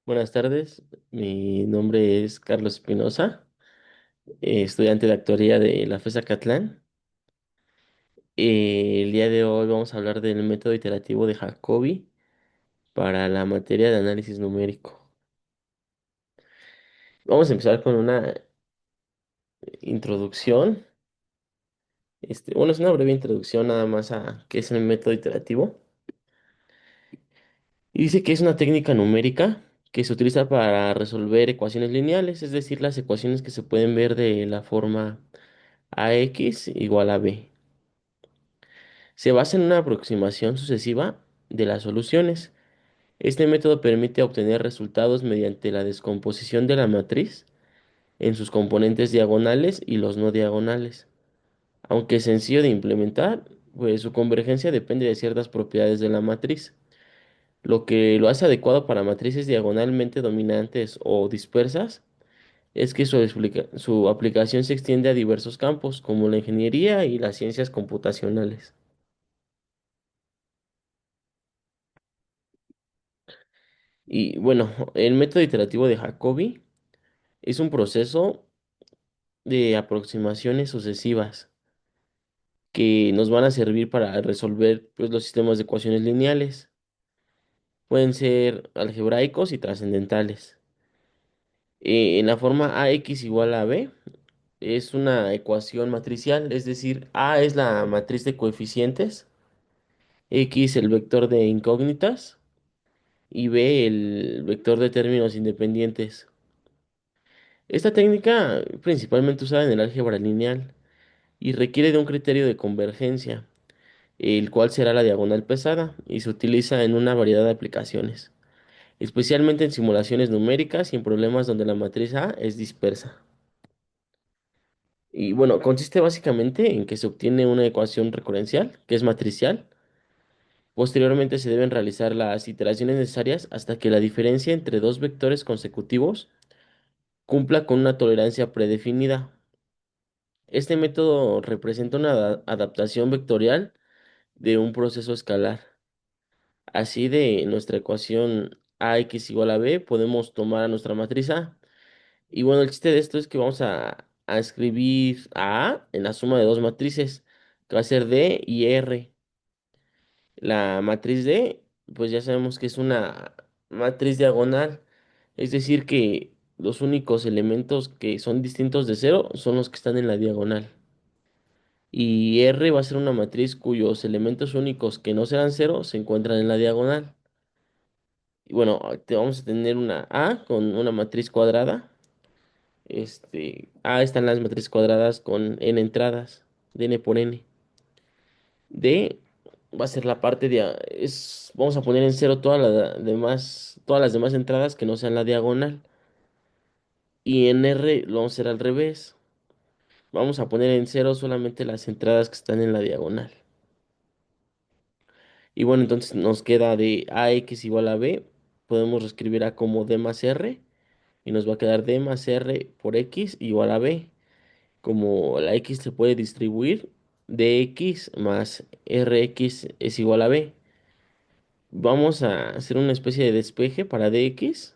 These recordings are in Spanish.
Buenas tardes, mi nombre es Carlos Espinosa, estudiante de actuaría de la FES Acatlán. El día de hoy vamos a hablar del método iterativo de Jacobi para la materia de análisis numérico. Vamos a empezar con una introducción. Bueno, es una breve introducción nada más a qué es el método iterativo. Y dice que es una técnica numérica que se utiliza para resolver ecuaciones lineales, es decir, las ecuaciones que se pueden ver de la forma ax igual a b. Se basa en una aproximación sucesiva de las soluciones. Este método permite obtener resultados mediante la descomposición de la matriz en sus componentes diagonales y los no diagonales. Aunque es sencillo de implementar, pues su convergencia depende de ciertas propiedades de la matriz. Lo que lo hace adecuado para matrices diagonalmente dominantes o dispersas es que su aplicación se extiende a diversos campos, como la ingeniería y las ciencias computacionales. Y bueno, el método iterativo de Jacobi es un proceso de aproximaciones sucesivas que nos van a servir para resolver pues, los sistemas de ecuaciones lineales. Pueden ser algebraicos y trascendentales. En la forma ax igual a b es una ecuación matricial, es decir, a es la matriz de coeficientes, x el vector de incógnitas y b el vector de términos independientes. Esta técnica principalmente usada en el álgebra lineal y requiere de un criterio de convergencia, el cual será la diagonal pesada, y se utiliza en una variedad de aplicaciones, especialmente en simulaciones numéricas y en problemas donde la matriz A es dispersa. Y bueno, consiste básicamente en que se obtiene una ecuación recurrencial, que es matricial. Posteriormente se deben realizar las iteraciones necesarias hasta que la diferencia entre dos vectores consecutivos cumpla con una tolerancia predefinida. Este método representa una adaptación vectorial de un proceso escalar. Así de nuestra ecuación ax igual a b, podemos tomar a nuestra matriz A. Y bueno, el chiste de esto es que vamos a escribir a en la suma de dos matrices, que va a ser D y R. La matriz D, pues ya sabemos que es una matriz diagonal, es decir, que los únicos elementos que son distintos de cero son los que están en la diagonal. Y R va a ser una matriz cuyos elementos únicos que no serán cero se encuentran en la diagonal. Y bueno, vamos a tener una A con una matriz cuadrada. A están las matrices cuadradas con n entradas, de n por n. D va a ser la parte vamos a poner en cero todas las demás entradas que no sean la diagonal. Y en R lo vamos a hacer al revés. Vamos a poner en cero solamente las entradas que están en la diagonal. Y bueno, entonces nos queda de ax igual a b. Podemos reescribir a como d más r. Y nos va a quedar d más r por x igual a b. Como la x se puede distribuir, dx más rx es igual a b. Vamos a hacer una especie de despeje para dx.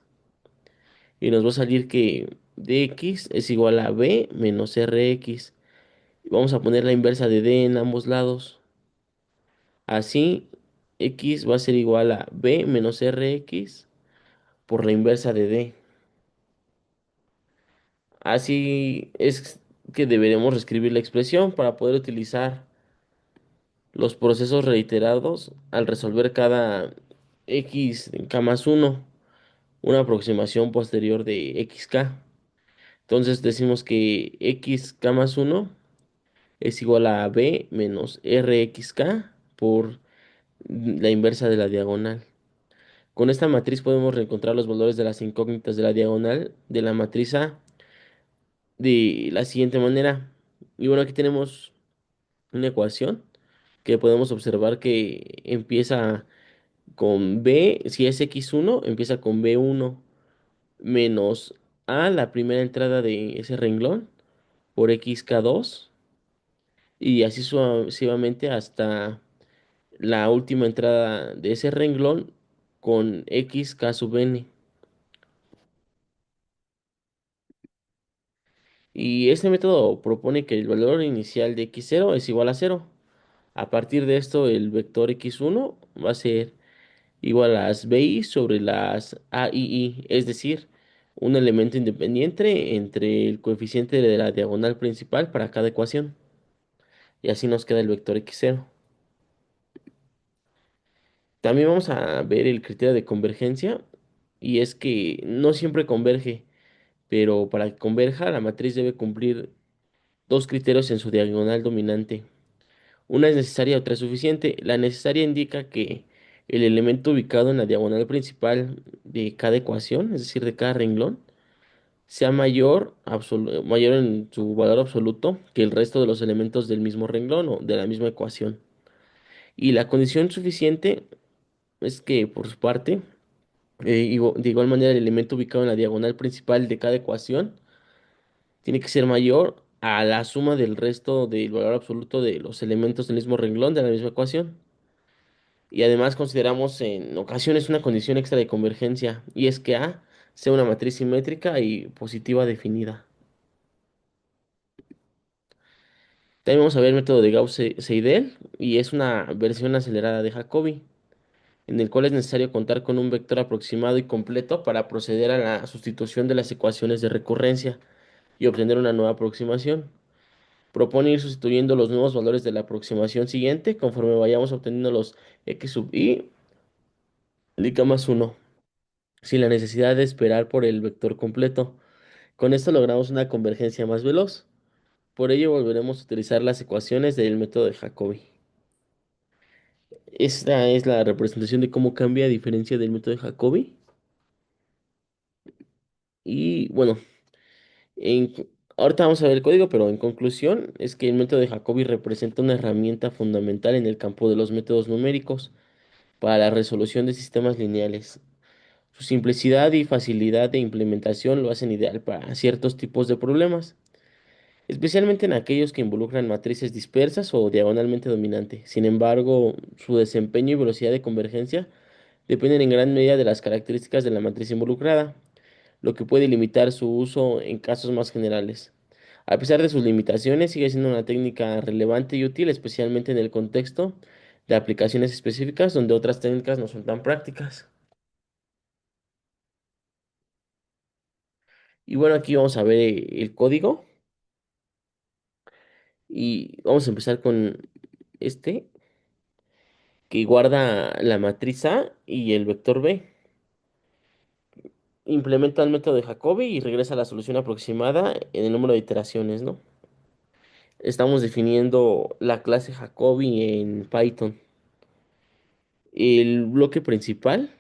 Y nos va a salir que dx es igual a b menos rx. Vamos a poner la inversa de d en ambos lados. Así, x va a ser igual a b menos rx por la inversa de d. Así es que deberemos reescribir la expresión para poder utilizar los procesos reiterados al resolver cada x en k más uno, una aproximación posterior de xk. Entonces decimos que xk más uno es igual a b menos rxk por la inversa de la diagonal. Con esta matriz podemos reencontrar los valores de las incógnitas de la diagonal de la matriz A de la siguiente manera. Y bueno, aquí tenemos una ecuación que podemos observar que empieza con B, si es x1, empieza con b1 menos A, la primera entrada de ese renglón, por xk2, y así sucesivamente hasta la última entrada de ese renglón con xk sub n. Y este método propone que el valor inicial de x0 es igual a cero. A partir de esto, el vector x1 va a ser igual a las bi sobre las a y i, es decir, un elemento independiente entre el coeficiente de la diagonal principal para cada ecuación. Y así nos queda el vector x0. También vamos a ver el criterio de convergencia, y es que no siempre converge, pero para que converja, la matriz debe cumplir dos criterios en su diagonal dominante. Una es necesaria, otra es suficiente. La necesaria indica que el elemento ubicado en la diagonal principal de cada ecuación, es decir, de cada renglón, sea mayor en su valor absoluto que el resto de los elementos del mismo renglón o de la misma ecuación. Y la condición suficiente es que, por su parte, de igual manera, el elemento ubicado en la diagonal principal de cada ecuación tiene que ser mayor a la suma del resto del valor absoluto de los elementos del mismo renglón de la misma ecuación. Y además consideramos en ocasiones una condición extra de convergencia, y es que A sea una matriz simétrica y positiva definida. También vamos a ver el método de Gauss-Seidel, y es una versión acelerada de Jacobi, en el cual es necesario contar con un vector aproximado y completo para proceder a la sustitución de las ecuaciones de recurrencia y obtener una nueva aproximación. Propone ir sustituyendo los nuevos valores de la aproximación siguiente conforme vayamos obteniendo los x sub i, lica más 1, sin la necesidad de esperar por el vector completo. Con esto logramos una convergencia más veloz. Por ello volveremos a utilizar las ecuaciones del método de Jacobi. Esta es la representación de cómo cambia a diferencia del método de Jacobi. Y bueno, en- ahorita vamos a ver el código, pero en conclusión es que el método de Jacobi representa una herramienta fundamental en el campo de los métodos numéricos para la resolución de sistemas lineales. Su simplicidad y facilidad de implementación lo hacen ideal para ciertos tipos de problemas, especialmente en aquellos que involucran matrices dispersas o diagonalmente dominante. Sin embargo, su desempeño y velocidad de convergencia dependen en gran medida de las características de la matriz involucrada, lo que puede limitar su uso en casos más generales. A pesar de sus limitaciones, sigue siendo una técnica relevante y útil, especialmente en el contexto de aplicaciones específicas donde otras técnicas no son tan prácticas. Y bueno, aquí vamos a ver el código, y vamos a empezar con este, que guarda la matriz A y el vector B. Implementa el método de Jacobi y regresa a la solución aproximada en el número de iteraciones, ¿no? Estamos definiendo la clase Jacobi en Python. El bloque principal,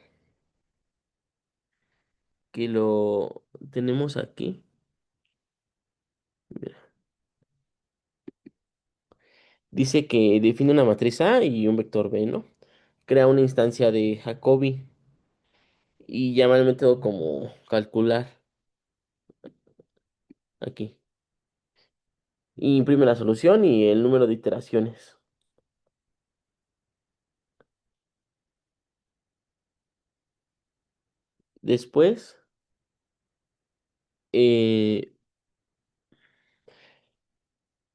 que lo tenemos aquí, mira, dice que define una matriz A y un vector B, ¿no? Crea una instancia de Jacobi y llama el método como calcular aquí. Y imprime la solución y el número de iteraciones. Después, eh,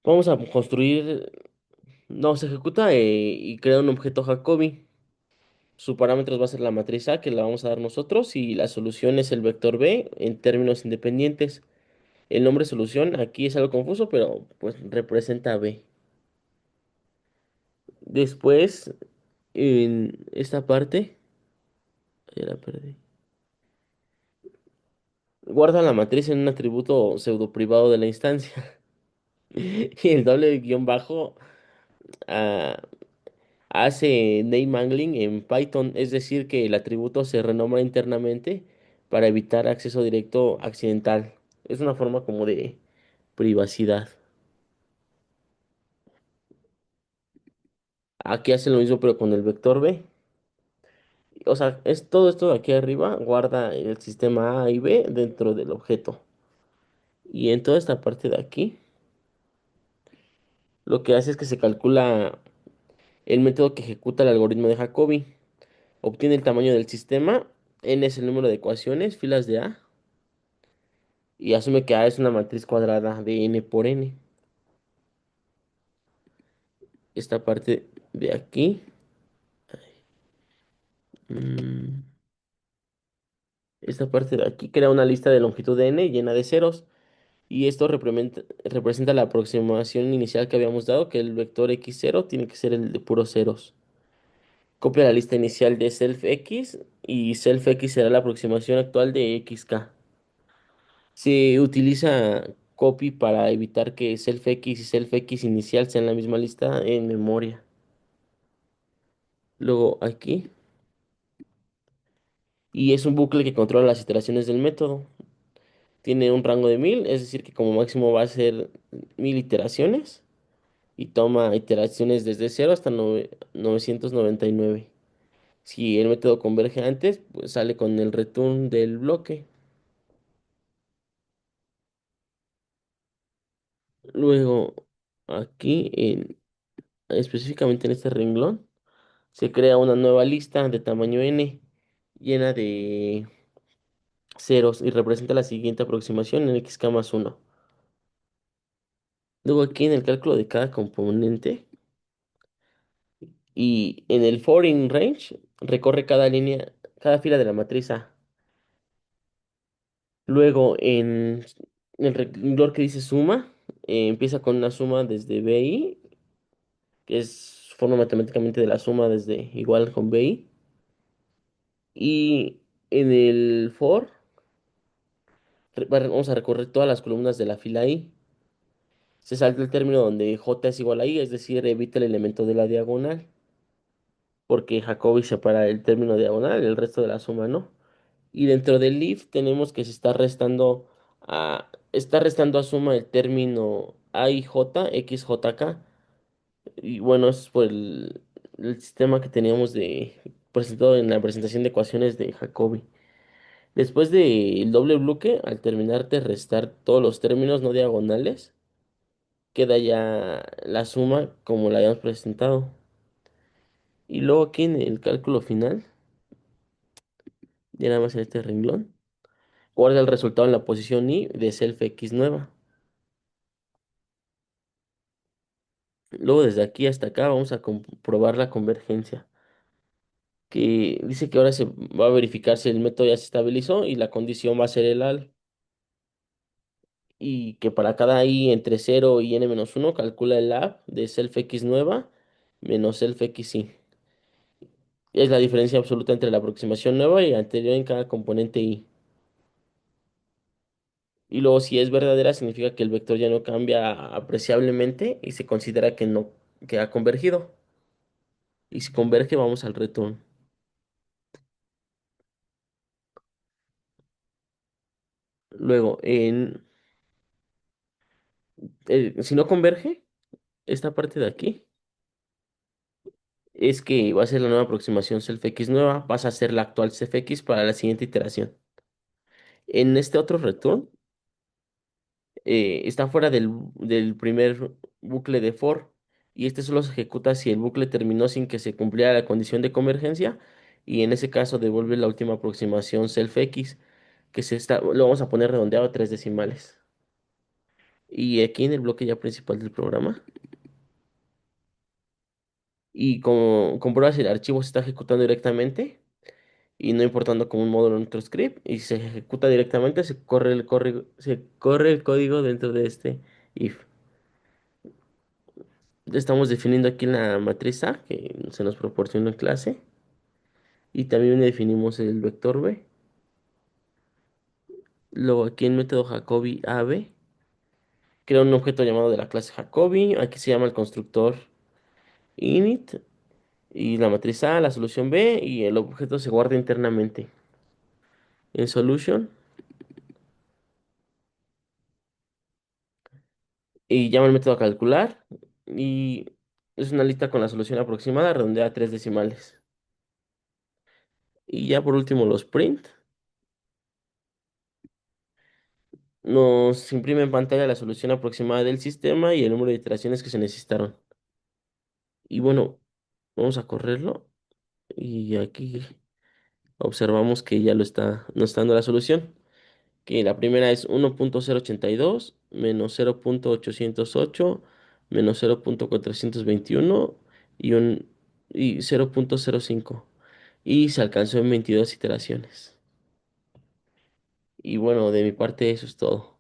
vamos a construir, no, se ejecuta y crea un objeto Jacobi. Su parámetro va a ser la matriz A, que la vamos a dar nosotros, y la solución es el vector B en términos independientes. El nombre solución aquí es algo confuso, pero pues representa B. Después, en esta parte, ya la perdí. Guarda la matriz en un atributo pseudo privado de la instancia. Y el doble guión bajo ah, hace name angling en Python, es decir, que el atributo se renombra internamente para evitar acceso directo accidental. Es una forma como de privacidad. Aquí hace lo mismo, pero con el vector B. O sea, es todo esto de aquí arriba, guarda el sistema A y B dentro del objeto. Y en toda esta parte de aquí, lo que hace es que se calcula el método que ejecuta el algoritmo de Jacobi. Obtiene el tamaño del sistema, n es el número de ecuaciones, filas de A, y asume que A es una matriz cuadrada de n por n. Esta parte de aquí, mm, esta parte de aquí crea una lista de longitud de n llena de ceros. Y esto representa la aproximación inicial que habíamos dado, que el vector x0 tiene que ser el de puros ceros. Copia la lista inicial de self x y self x será la aproximación actual de xk. Se utiliza copy para evitar que self x y self x inicial sean la misma lista en memoria. Luego aquí. Y es un bucle que controla las iteraciones del método. Tiene un rango de 1000, es decir, que como máximo va a ser 1000 iteraciones. Y toma iteraciones desde cero hasta 999. Si el método converge antes, pues sale con el return del bloque. Luego, aquí, específicamente en este renglón, se crea una nueva lista de tamaño n, llena de ceros y representa la siguiente aproximación en xk más 1. Luego aquí en el cálculo de cada componente y en el for in range, recorre cada línea, cada fila de la matriz A. Luego, en el renglón que dice suma, empieza con una suma desde BI, que es forma matemáticamente de la suma desde igual con BI. Y en el for, vamos a recorrer todas las columnas de la fila I. Se salta el término donde J es igual a I, es decir, evita el elemento de la diagonal, porque Jacobi separa el término diagonal, el resto de la suma no. Y dentro del if tenemos que se está restando a suma el término AIJ, XJK. Y bueno, eso es por el sistema que teníamos presentado en la presentación de ecuaciones de Jacobi. Después del doble bloque, al terminar de restar todos los términos no diagonales, queda ya la suma como la habíamos presentado. Y luego aquí en el cálculo final, ya nada más en este renglón, guarda el resultado en la posición i de self x nueva. Luego desde aquí hasta acá vamos a comprobar la convergencia, que dice que ahora se va a verificar si el método ya se estabilizó y la condición va a ser el al. Y que para cada i entre 0 y n-1 calcula el lab de self x nueva menos self x i. Es la diferencia absoluta entre la aproximación nueva y anterior en cada componente i. Y luego si es verdadera significa que el vector ya no cambia apreciablemente y se considera que no, que ha convergido. Y si converge vamos al return. Luego, si no converge, esta parte de aquí es que va a ser la nueva aproximación self-x nueva, pasa a ser la actual self-x para la siguiente iteración. En este otro return, está fuera del primer bucle de for y este solo se ejecuta si el bucle terminó sin que se cumpliera la condición de convergencia y en ese caso devuelve la última aproximación self-x lo vamos a poner redondeado a 3 decimales. Y aquí en el bloque ya principal del programa. Y como comprueba si el archivo se está ejecutando directamente y no importando como un módulo en otro script. Y si se ejecuta directamente, se corre el código dentro de este if. Estamos definiendo aquí la matriz A que se nos proporciona en clase. Y también definimos el vector B. Luego aquí en método Jacobi AB, crea un objeto llamado de la clase Jacobi. Aquí se llama el constructor init. Y la matriz A, la solución B. Y el objeto se guarda internamente. En solution. Y llama el método a calcular. Y es una lista con la solución aproximada, redondea a 3 decimales. Y ya por último los print. Nos imprime en pantalla la solución aproximada del sistema y el número de iteraciones que se necesitaron. Y bueno, vamos a correrlo. Y aquí observamos que ya nos está dando la solución. Que la primera es 1.082 menos 0.808 menos 0.421 y, y 0.05. Y se alcanzó en 22 iteraciones. Y bueno, de mi parte eso es todo.